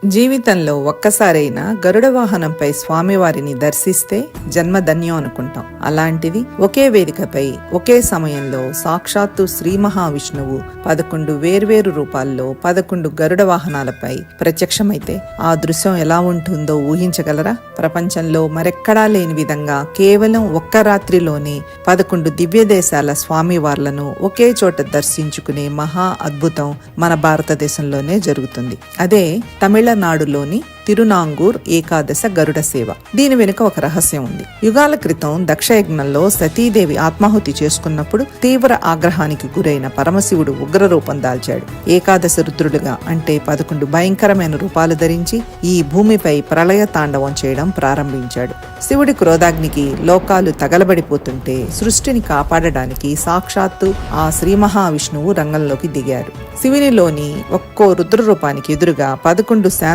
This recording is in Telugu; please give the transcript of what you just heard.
జీవితంలో ఒక్కసారైనా గరుడ వాహనంపై స్వామివారిని దర్శిస్తే జన్మధన్యం అనుకుంటాం. అలాంటిది ఒకే వేదికపై ఒకే సమయంలో సాక్షాత్తు శ్రీ మహావిష్ణువు 11 వేర్వేరు రూపాల్లో 11 గరుడ వాహనాలపై ప్రత్యక్షమైతే ఆ దృశ్యం ఎలా ఉంటుందో ఊహించగలరా? ప్రపంచంలో మరెక్కడా లేని విధంగా కేవలం ఒక్క రాత్రిలోనే 11 దివ్య దేశాల స్వామివార్లను ఒకే చోట దర్శించుకునే మహా అద్భుతం మన భారతదేశంలోనే జరుగుతుంది. అదే తమిళనాడులోని తిరునాంగూర్ ఏకాదశ గరుడ సేవ. దీని వెనుక ఒక రహస్యం ఉంది. యుగాల క్రితం దక్షయజ్ఞంలో సతీదేవి ఆత్మాహుతి చేసుకున్నప్పుడు తీవ్ర ఆగ్రహానికి గురైన పరమశివుడు ఉగ్ర రూపం దాల్చాడు. ఏకాదశ రుద్రుడుగా అంటే 11 భయంకరమైన రూపాలు ధరించి ఈ భూమిపై ప్రళయ తాండవం చేయడం ప్రారంభించాడు. శివుడి క్రోధాగ్నికి లోకాలు తగలబడిపోతుంటే సృష్టిని కాపాడడానికి సాక్షాత్తు ఆ శ్రీ మహావిష్ణువు రంగంలోకి దిగాడు. శివునిలోని ఒక్కో రుద్ర రూపానికి ఎదురుగా 11